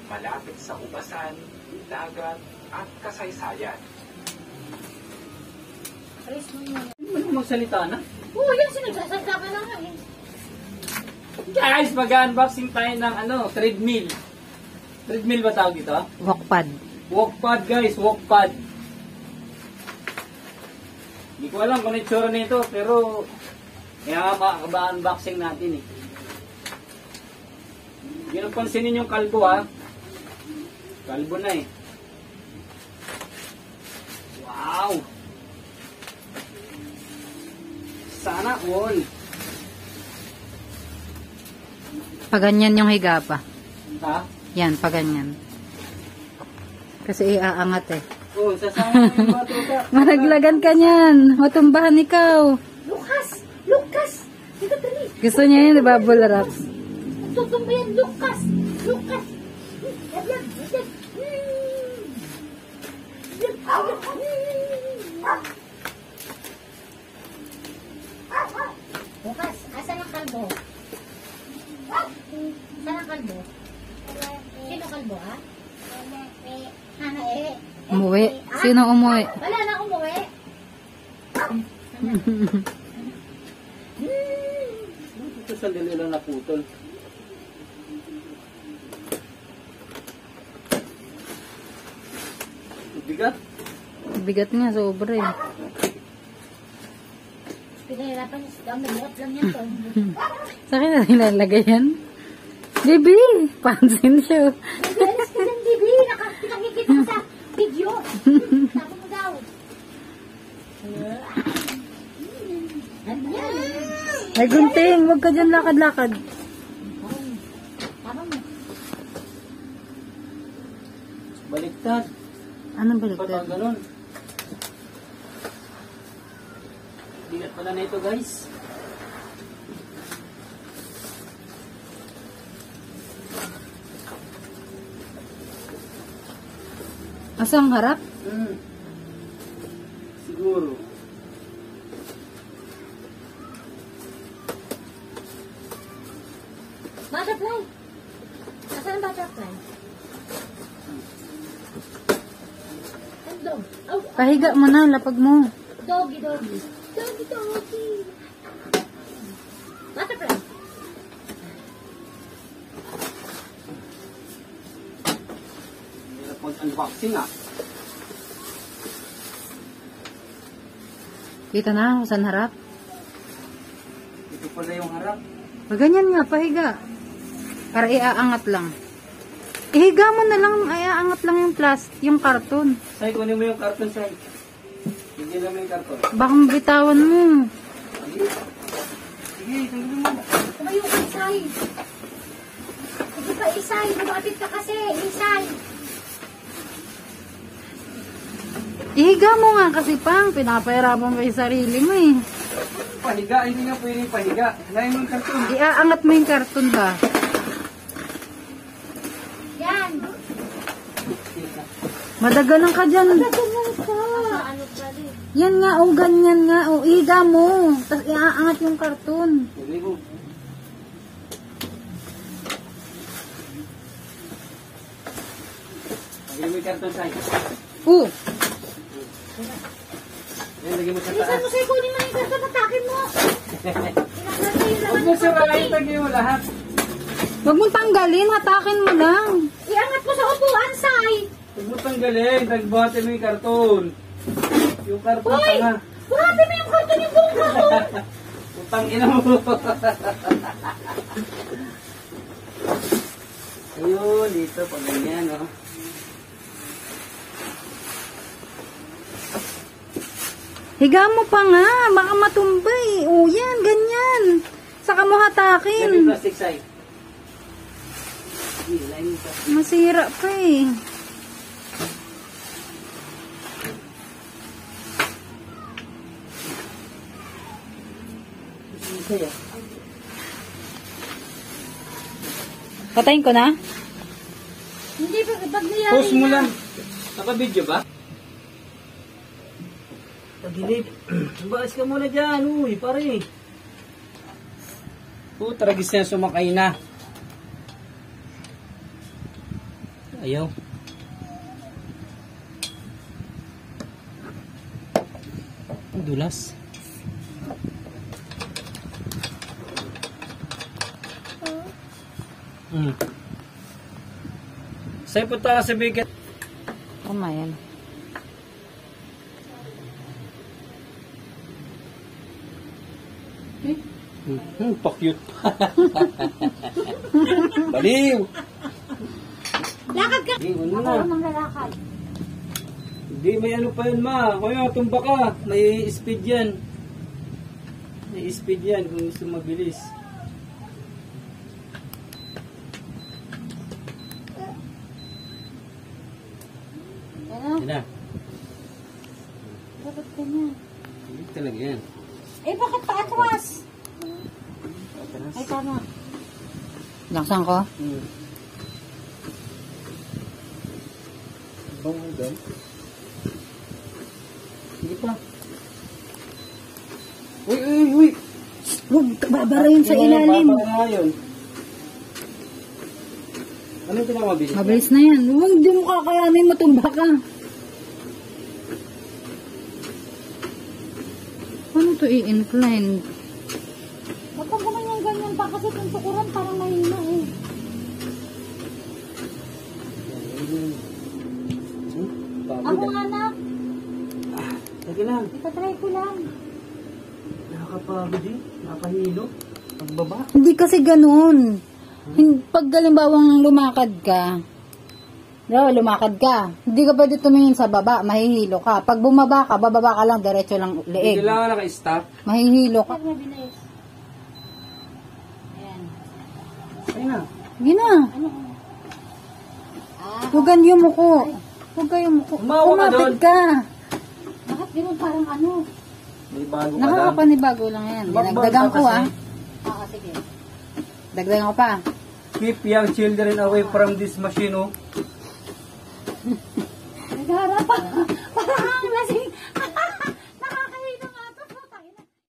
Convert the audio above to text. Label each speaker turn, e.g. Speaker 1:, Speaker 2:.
Speaker 1: malapit sa ubasan, dagat at kasaysayan.
Speaker 2: Ano magsalita na?
Speaker 3: Oo, yan sinagsasalita ka na nga eh.
Speaker 2: Guys, mag-unboxing tayo ng treadmill. Treadmill ba tawag ito?
Speaker 4: Walkpad.
Speaker 2: Walkpad guys, walkpad. Hindi ko alam kung itsura nito, pero kaya makaka-unboxing natin eh. Hindi nang pansinin yung kalbo ha. Kalbo na eh. Wow! Sana all.
Speaker 4: Paganyan yung higa pa.
Speaker 2: Ha?
Speaker 4: Yan, paganyan. Kasi iaangat eh.
Speaker 2: Oh, sasama yung mga tropa.
Speaker 4: Malaglagan ka niyan. Matumbahan ikaw.
Speaker 3: Lucas! Lucas! Dito dali!
Speaker 4: Gusto niya yun, bubble wraps.
Speaker 3: Tutumba yan, Lucas! Lucas! Yan, yan, yan. Lucas, asan ang kalbo? Asan ang kalbo? Sino kalbo, ha? Hanae.
Speaker 4: Umuwi. Sino umuwi?
Speaker 3: Wala na umuwi.
Speaker 2: Ito sandali lang naputol. Bigat.
Speaker 4: Bigat nga, sobra eh.
Speaker 3: Pinahirapan niya siya. Nagbukat lang yan to.
Speaker 4: Sa akin na nilalagay yan. Baby! Pansin siya.
Speaker 3: Nag-alis ka dyan, Bibi. Nakikita ko sa video. Sabi mo daw. Ano yan?
Speaker 4: Ay, gunting. Huwag ka dyan lakad-lakad.
Speaker 3: Tama mo.
Speaker 2: Baliktad.
Speaker 4: Anong
Speaker 2: Ba't
Speaker 4: baliktad?
Speaker 2: ang ganun? Bigat pala na ito guys.
Speaker 4: Asang harap?
Speaker 2: Siguro.
Speaker 3: Butterfly. Asan ang butterfly? Ang dog. Oh,
Speaker 4: Pahiga mo na, lapag mo.
Speaker 3: doggy, doggy. Doggy, doggy. Butterfly.
Speaker 2: Hirap mag-unboxing ah.
Speaker 4: Kita na kung saan harap.
Speaker 2: Ito pala yung harap.
Speaker 4: Ganyan nga, pahiga. Para iaangat lang. Ihiga mo na lang, iaangat lang yung yung karton.
Speaker 2: Say, kunin mo yung karton, Say. Hindi naman yung karton.
Speaker 4: Baka mabitawan mo.
Speaker 2: Sige. Sige, tanggalin mo.
Speaker 3: Tumayo ka, Isay. Sige pa, Isay. Lumapit ka kasi, Isay.
Speaker 4: Ihiga mo nga kasi pang, pinapahirapan mo yung sarili mo eh.
Speaker 2: Pahiga, hindi nga pwedeng pahiga. Lain mo yung karton.
Speaker 4: Iaangat mo yung karton ba?
Speaker 3: Yan.
Speaker 4: Madagalan ka dyan.
Speaker 3: Ganyan ka. Ano pala?
Speaker 4: Yan nga, o ganyan nga. O, ihiga mo. Tapos iaangat yung karton.
Speaker 2: Sige mo. Lagyan mo yung karton, Say. Yan, lagyan mo sa
Speaker 3: Bilisan
Speaker 2: taas.
Speaker 3: mo, Say. Kunin mo yung karton. Atakin mo. Tinaklan na yung
Speaker 2: Huwag
Speaker 3: laman
Speaker 2: mo
Speaker 3: ng
Speaker 2: sirain,
Speaker 3: karton.
Speaker 2: lagyan mo lahat.
Speaker 4: Huwag mong tanggalin, hatakin mo lang.
Speaker 3: Iangat mo sa upuan, Say.
Speaker 2: Huwag mo tanggalin, nagbuhati mo yung karton. Yung karton
Speaker 3: Hoy!
Speaker 2: pa nga.
Speaker 3: Buhati mo yung karton yung buong karton.
Speaker 2: Utang ina mo. Ayun, dito, pag ganyan, oh.
Speaker 4: Higa mo pa nga, baka matumbay. O yan, ganyan. Saka mo
Speaker 2: Lagyan
Speaker 4: hatakin.
Speaker 2: plastic side. Sige, lain mo plastic.
Speaker 4: Masira pa eh.
Speaker 2: Sige.
Speaker 4: Patayin ko na?
Speaker 3: Hindi, pag niyari
Speaker 2: Post mo
Speaker 3: na.
Speaker 2: lang. Naka-video ba? Pagilip. Balas ka muna dyan. Uy, pare. Tragis na sumakay na. Ayaw. Ang dulas. Sa'yo punta ka sa bigat.
Speaker 4: Tama yan.
Speaker 2: Pa-cute. Baliw!
Speaker 3: Lakad ka!
Speaker 2: Hindi, ano
Speaker 3: Ako
Speaker 2: na.
Speaker 3: naman lalakad.
Speaker 2: Hindi, may ano pa yun, ma. Kaya tumba ka. May speed yan. May speed yan kung gusto mabilis.
Speaker 3: Ano?
Speaker 2: Yan na.
Speaker 3: Bakit ganyan?
Speaker 2: Hindi talaga yan.
Speaker 3: Eh, bakit paatwas? Ay, tama.
Speaker 4: Laksan ko.
Speaker 2: Bango doon. Sige pa. Uy!
Speaker 4: Huwag babarayin sa ilalim.
Speaker 2: Ano nga yun? Ano yung pinakamabilis?
Speaker 4: Mabilis na yan. Huwag, di mo kakayanin, matumba ka. Paano to i-incline?
Speaker 3: Huwag kang ganyan pa kasi kung tukuran parang mahina eh. Ako nga na.
Speaker 2: Sige lang.
Speaker 3: Itatry ko lang.
Speaker 2: Nakakapagod eh. Nakakahilo. Pagbaba.
Speaker 4: Hindi kasi ganun. Pag galimbawang lumakad ka, hindi ka pwede tumingin sa baba, mahihilo ka. Pag bumaba ka, bababa ka lang, diretso lang leeg.
Speaker 2: Kailangan naka-stop.
Speaker 4: Mahihilo ka.
Speaker 3: Pag mabilis. Ayan.
Speaker 2: Ayun na.
Speaker 4: Sige na.
Speaker 3: Ano?
Speaker 4: Huwag yung muko. Huwag kayong muko.
Speaker 2: Umawa ka doon.
Speaker 4: Umapit ka.
Speaker 3: Bakit ganun parang ano?
Speaker 2: May bago ka lang.
Speaker 4: Nakakapanibago lang yan. Dinagdagan ko ah.
Speaker 3: Oo, sige.
Speaker 4: Dagdagan ko pa.
Speaker 2: Keep young children away from this machine, oh.
Speaker 3: Nagharap pa. Parang lasing